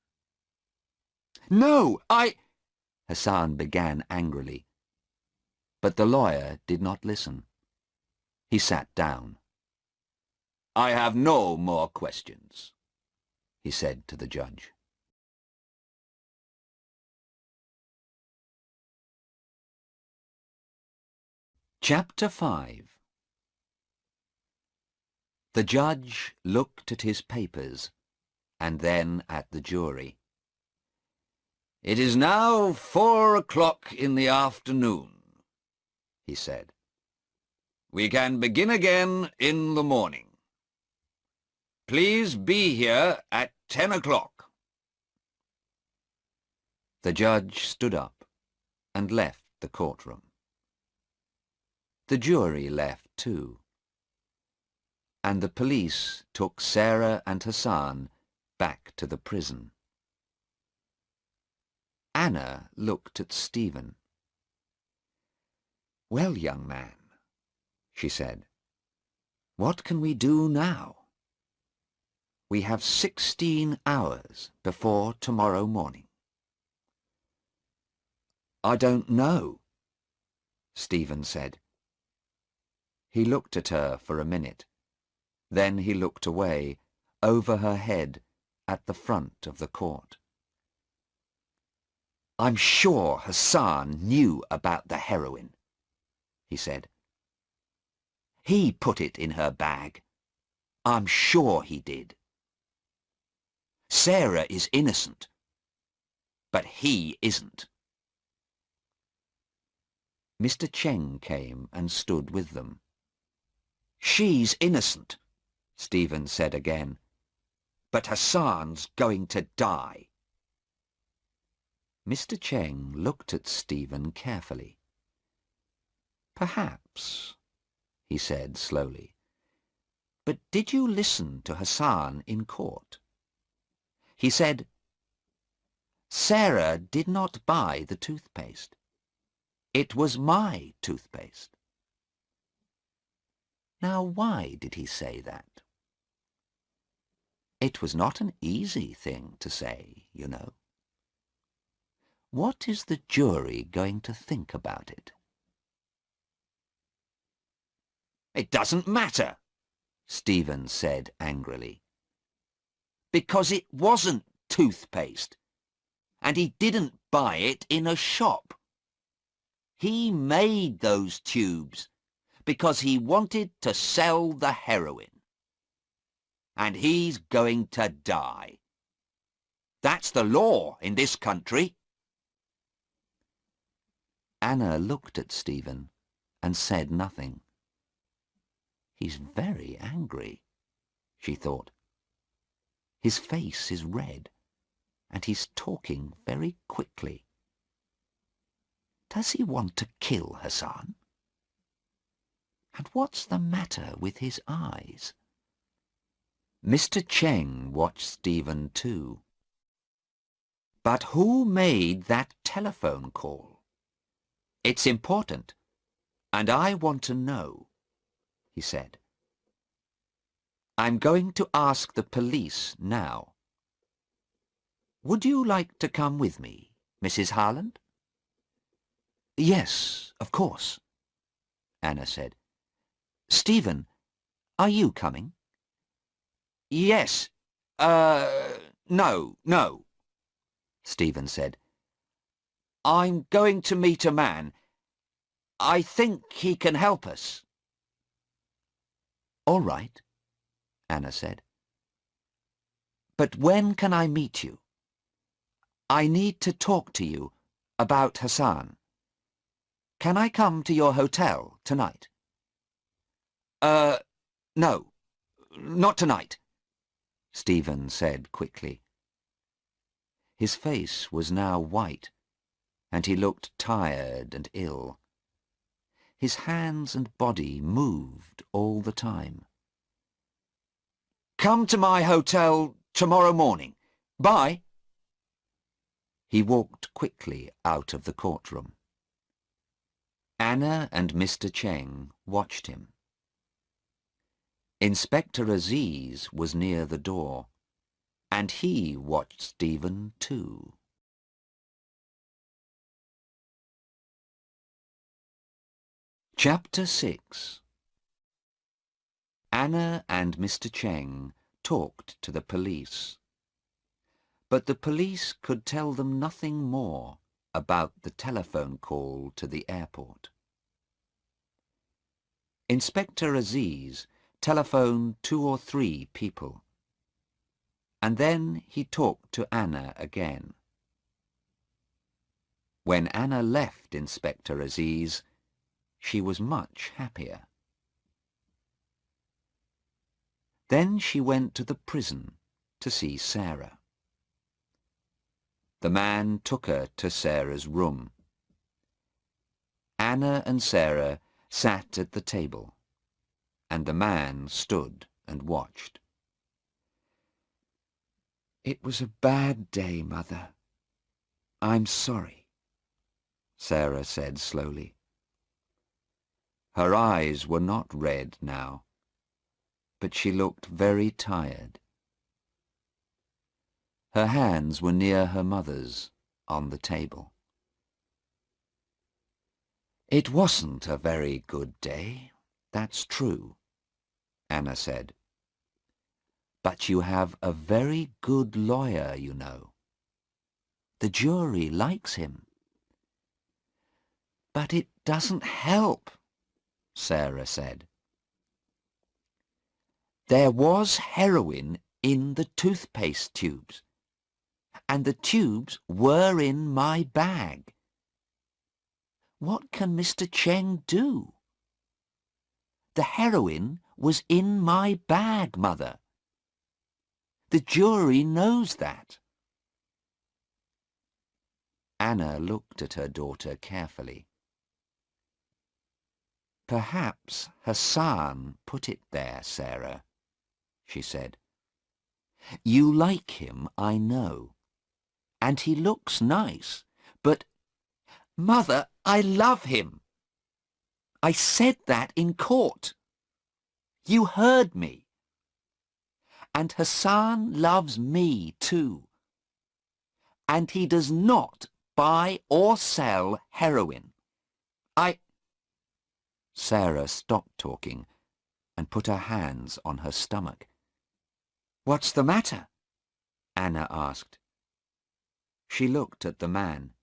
No, Hassan began angrily. But the lawyer did not listen. He sat down. "I have no more questions," he said to the judge. Chapter 5. The judge looked at his papers and then at the jury. "It is now 4 o'clock in the afternoon," he said. "We can begin again in the morning. Please be here at 10 o'clock. The judge stood up and left the courtroom. The jury left too, and the police took Sarah and Hassan back to the prison. Anna looked at Stephen. "Well, young man," she said, "what can we do now? We have 16 hours before tomorrow morning." "I don't know," Stephen said. He looked at her for a minute. Then he looked away, over her head, at the front of the court. "I'm sure Hassan knew about the heroin," he said. "He put it in her bag. I'm sure he did. Sarah is innocent, but he isn't." Mr. Cheng came and stood with them. "She's innocent," Stephen said again, "but Hassan's going to die." Mr. Cheng looked at Stephen carefully. "Perhaps," he said slowly. "But did you listen to Hassan in court? He said, 'Sarah did not buy the toothpaste. It was my toothpaste.' Now, why did he say that? It was not an easy thing to say, you know. What is the jury going to think about it?" "It doesn't matter," Stephen said angrily, "because it wasn't toothpaste, and he didn't buy it in a shop. He made those tubes because he wanted to sell the heroin. And he's going to die. That's the law in this country." Anna looked at Stephen and said nothing. "He's very angry," she thought. "His face is red, and he's talking very quickly. Does he want to kill Hassan? And what's the matter with his eyes?" Mr. Cheng watched Stephen too. "But who made that telephone call? It's important, and I want to know," he said. "I'm going to ask the police now. Would you like to come with me, Mrs. Harland?" "Yes, of course," Anna said. "Stephen, are you coming?" "Yes. No," Stephen said. "I'm going to meet a man. I think he can help us." "All right," Anna said. "But when can I meet you? I need to talk to you about Hassan. Can I come to your hotel tonight?" No, not tonight," Stephen said quickly. His face was now white, and he looked tired and ill. His hands and body moved all the time. "Come to my hotel tomorrow morning. Bye." He walked quickly out of the courtroom. Anna and Mr. Cheng watched him. Inspector Aziz was near the door, and he watched Stephen too. Chapter 6. Anna and Mr. Cheng talked to the police, but the police could tell them nothing more about the telephone call to the airport. Inspector Aziz telephoned 2 or 3 people, and then he talked to Anna again. When Anna left Inspector Aziz, she was much happier. Then she went to the prison to see Sarah. The man took her to Sarah's room. Anna and Sarah sat at the table, and the man stood and watched. "It was a bad day, Mother. I'm sorry," Sarah said slowly. Her eyes were not red now, but she looked very tired. Her hands were near her mother's on the table. "It wasn't a very good day, that's true," Anna said. "But you have a very good lawyer, you know. The jury likes him." "But it doesn't help," Sarah said. "There was heroin in the toothpaste tubes, and the tubes were in my bag. What can Mr. Cheng do? The heroin was in my bag, Mother. The jury knows that." Anna looked at her daughter carefully. "Perhaps Hassan put it there, Sarah," she said. "You like him, I know, and he looks nice, but—" "Mother, I love him. I said that in court. You heard me. And Hassan loves me too. And he does not buy or sell heroin. Sarah stopped talking and put her hands on her stomach. "What's the matter?" Anna asked. She looked at the man.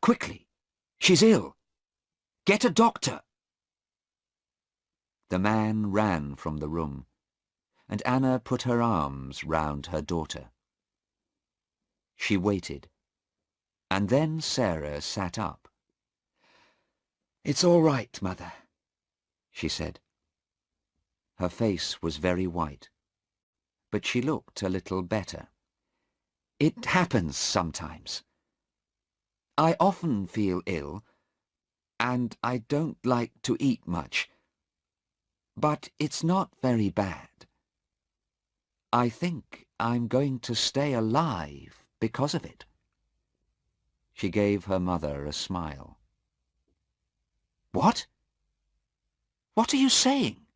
"Quickly! She's ill! Get a doctor!" The man ran from the room, and Anna put her arms round her daughter. She waited, and then Sarah sat up. "It's all right, Mother," she said. Her face was very white, but she looked a little better. "It happens sometimes. I often feel ill, and I don't like to eat much. But it's not very bad. I think I'm going to stay alive because of it." She gave her mother a smile. "What? What are you saying?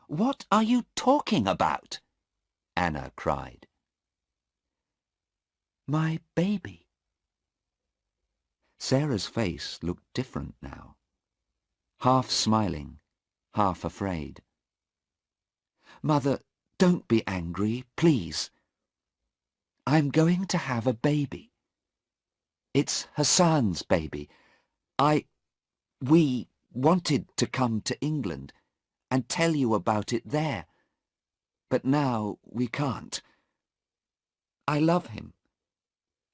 What are you talking about?" Anna cried. "My baby." Sarah's face looked different now, half smiling, half afraid. "Mother, don't be angry, please. I'm going to have a baby. It's Hassan's baby. We wanted to come to England and tell you about it there, but now we can't. I love him,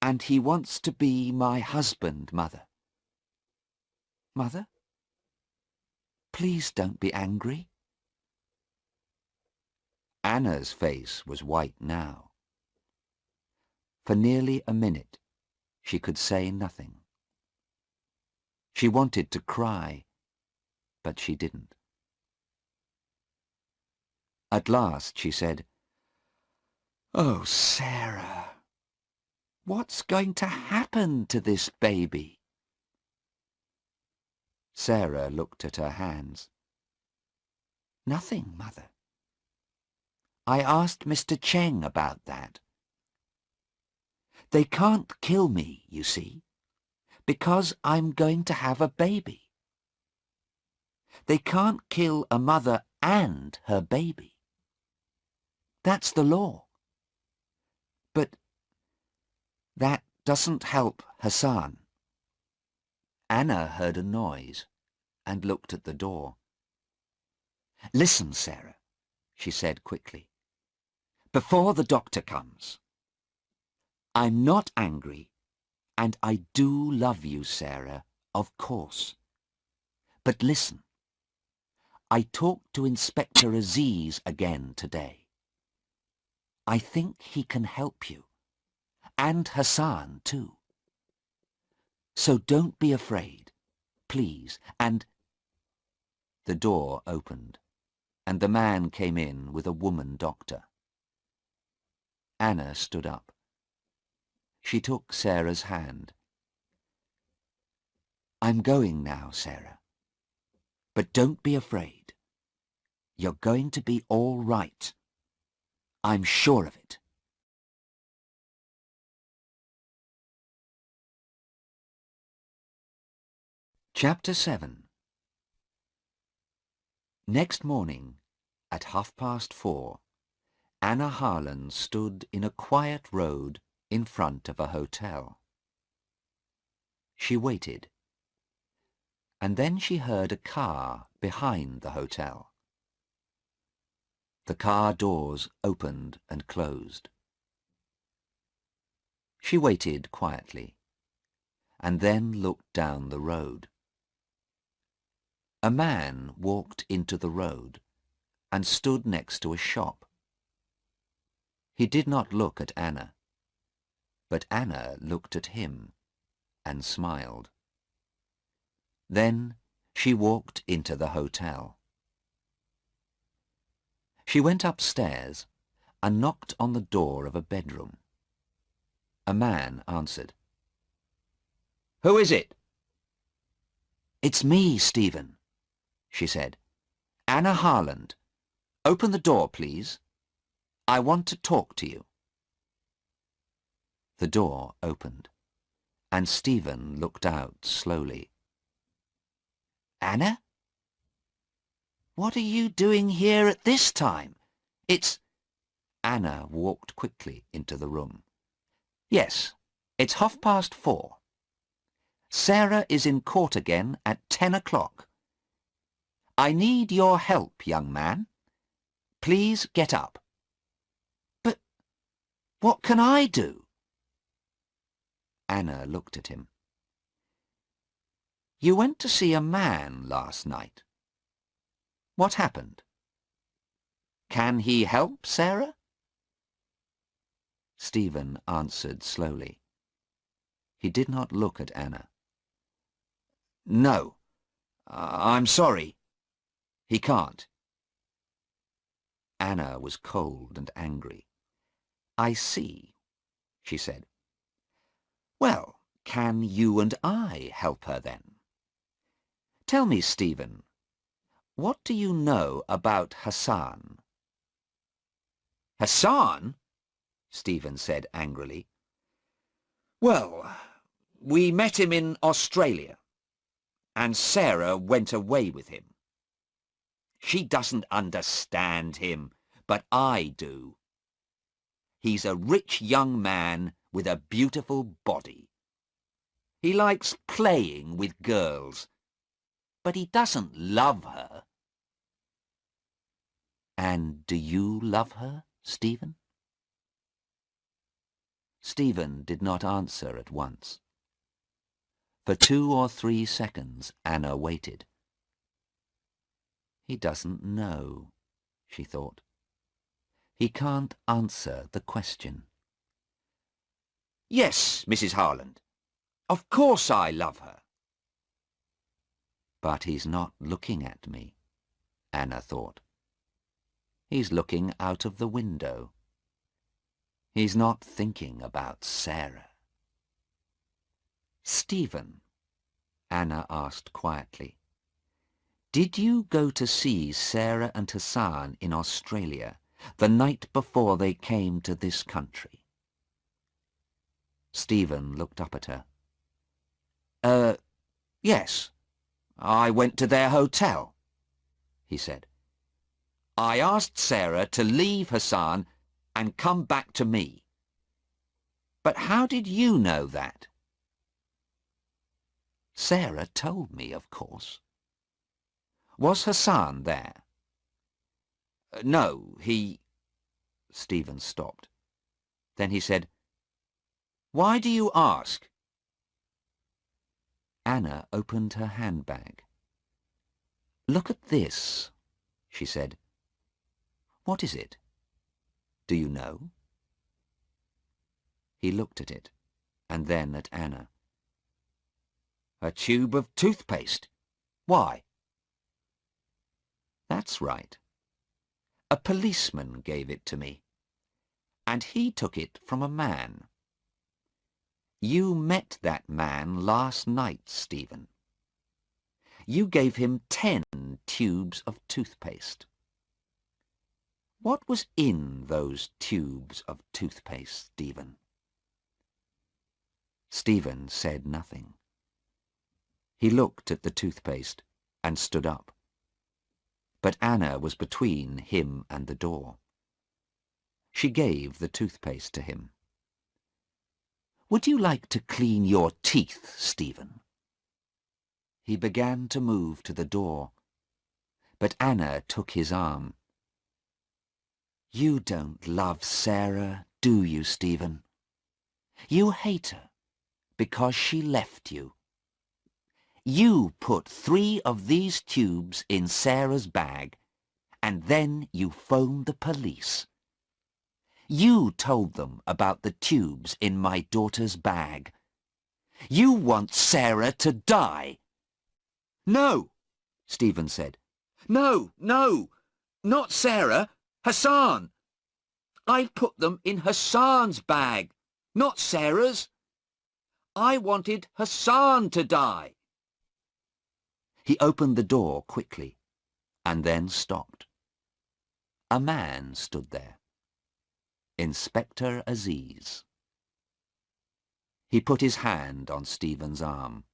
and he wants to be my husband, Mother. Mother, please don't be angry." Anna's face was white now. For nearly a minute, she could say nothing. She wanted to cry, but she didn't. At last she said, "Oh, Sarah, what's going to happen to this baby?" Sarah looked at her hands. "Nothing, Mother. I asked Mr. Cheng about that. They can't kill me, you see, because I'm going to have a baby. They can't kill a mother and her baby. That's the law. But that doesn't help Hassan. Anna heard a noise and looked at the door. Listen, Sarah, she said quickly, before the doctor comes. I'm not angry, and I do love you, Sarah, of course. But listen, I talked to Inspector Aziz again today. I think he can help you, and Hassan too. So don't be afraid, please, and... The door opened, and the man came in with a woman doctor. Anna stood up. She took Sarah's hand. I'm going now, Sarah. But don't be afraid. You're going to be all right. I'm sure of it. Chapter 7. Next morning, at 4:30, Anna Harland stood in a quiet road in front of a hotel. She waited, and then she heard a car behind the hotel. The car doors opened and closed. She waited quietly, and then looked down the road. A man walked into the road and stood next to a shop. He did not look at Anna, but Anna looked at him and smiled. Then she walked into the hotel. She went upstairs and knocked on the door of a bedroom. A man answered. "Who is it?" "It's me, Stephen," she said. "Anna Harland. Open the door, please. I want to talk to you." The door opened, and Stephen looked out slowly. "Anna? What are you doing here at this time? It's—" Anna walked quickly into the room. "Yes, it's 4:30. Sarah is in court again at 10 o'clock. I need your help, young man. Please get up." "But what can I do?" Anna looked at him. "You went to see a man last night. What happened? Can he help Sarah?" Stephen answered slowly. He did not look at Anna. "No, I'm sorry. He can't." Anna was cold and angry. "I see," she said. "Well, can you and I help her then? Tell me, Stephen, what do you know about Hassan?" "Hassan?" Stephen said angrily. "Well, we met him in Australia, and Sarah went away with him. She doesn't understand him, but I do. He's a rich young man with a beautiful body. He likes playing with girls, but he doesn't love her." "And do you love her, Stephen?" Stephen did not answer at once. For 2 or 3 seconds Anna waited. He doesn't know, she thought. He can't answer the question. "Yes, Mrs. Harland. Of course I love her." But he's not looking at me, Anna thought. He's looking out of the window. He's not thinking about Sarah. "Stephen," Anna asked quietly, "did you go to see Sarah and Hassan in Australia the night before they came to this country?" Stephen looked up at her. Yes. I went to their hotel," he said. I asked Sarah to leave Hassan and come back to me. But how did you know that? Sarah told me, of course. Was Hassan there? No, he... Stephen stopped. Then he said, "Why do you ask?" Anna opened her handbag. "Look at this," she said. "What is it? Do you know?" He looked at it, and then at Anna. "A tube of toothpaste. Why?" "That's right. A policeman gave it to me, and he took it from a man. You met that man last night, Stephen. You gave him 10 tubes of toothpaste. What was in those tubes of toothpaste, Stephen?" Stephen said nothing. He looked at the toothpaste and stood up. But Anna was between him and the door. She gave the toothpaste to him. "Would you like to clean your teeth, Stephen?" He began to move to the door, but Anna took his arm. "You don't love Sarah, do you, Stephen? You hate her because she left you. You put 3 of these tubes in Sarah's bag, and then you phoned the police. You told them about the tubes in my daughter's bag. You want Sarah to die." "No," Stephen said. "No, no, not Sarah. Hassan. I put them in Hassan's bag, not Sarah's. I wanted Hassan to die." He opened the door quickly, and then stopped. A man stood there. Inspector Aziz. He put his hand on Stephen's arm.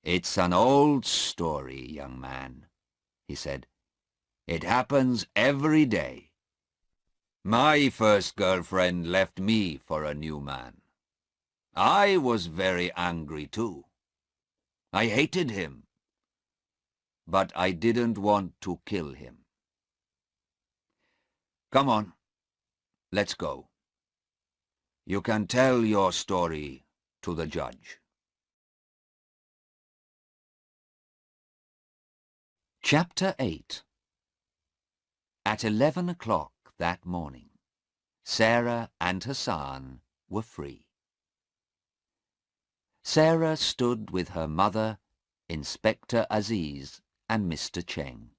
"It's an old story, young man," he said. "It happens every day. My first girlfriend left me for a new man. I was very angry too. I hated him. But I didn't want to kill him. Come on, let's go. You can tell your story to the judge." Chapter 8. At 11 o'clock that morning, Sarah and Hassan were free. Sarah stood with her mother, Inspector Aziz, and Mr. Cheng.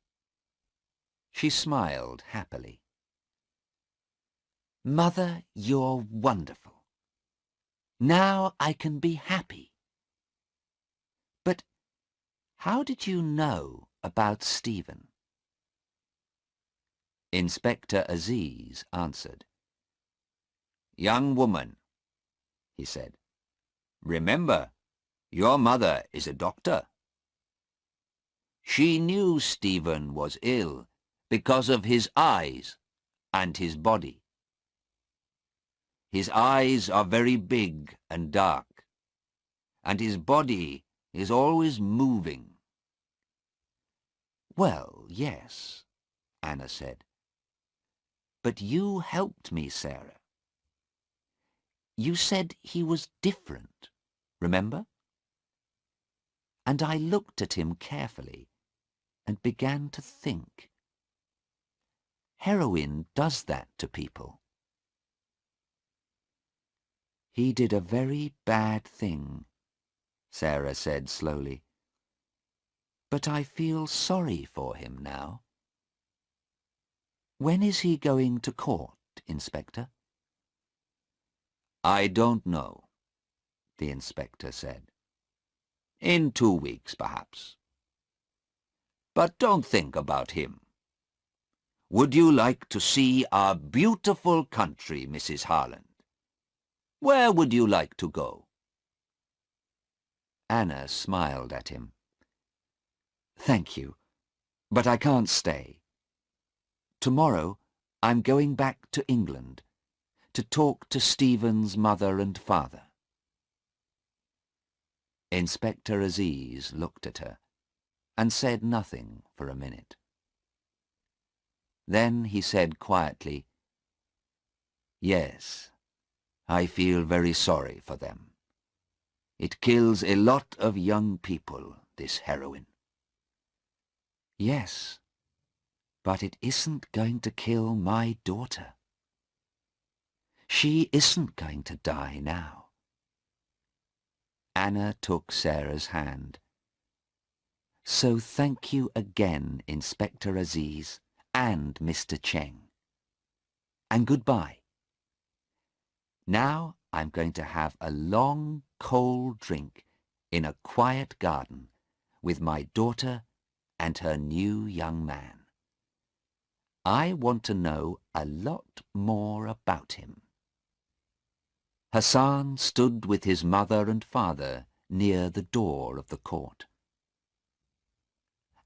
She smiled happily. "Mother, you're wonderful. Now I can be happy. But how did you know about Stephen?" Inspector Aziz answered. "Young woman," he said, "remember, your mother is a doctor. She knew Stephen was ill because of his eyes and his body. His eyes are very big and dark, and his body is always moving." "Well, yes," Anna said. "But you helped me, Sarah. You said he was different, remember?" And I looked at him carefully and began to think. Heroin does that to people. "He did a very bad thing," Sarah said slowly. "But I feel sorry for him now. When is he going to court, Inspector?" "I don't know," the inspector said. "In 2 weeks, perhaps. But don't think about him. Would you like to see our beautiful country, Mrs. Harland? Where would you like to go?" Anna smiled at him. "Thank you, but I can't stay. Tomorrow I'm going back to England to talk to Stephen's mother and father. Inspector Aziz looked at her and said nothing for a minute. Then he said quietly, "Yes, I feel very sorry for them. It kills a lot of young people, this heroin." "Yes, but it isn't going to kill my daughter. She isn't going to die now." Anna took Sarah's hand. "So thank you again, Inspector Aziz and Mr. Cheng. And goodbye. Now I'm going to have a long, cold drink in a quiet garden with my daughter and her new young man. I want to know a lot more about him." Hassan stood with his mother and father near the door of the court.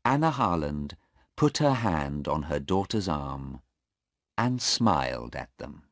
Anna Harland put her hand on her daughter's arm and smiled at them.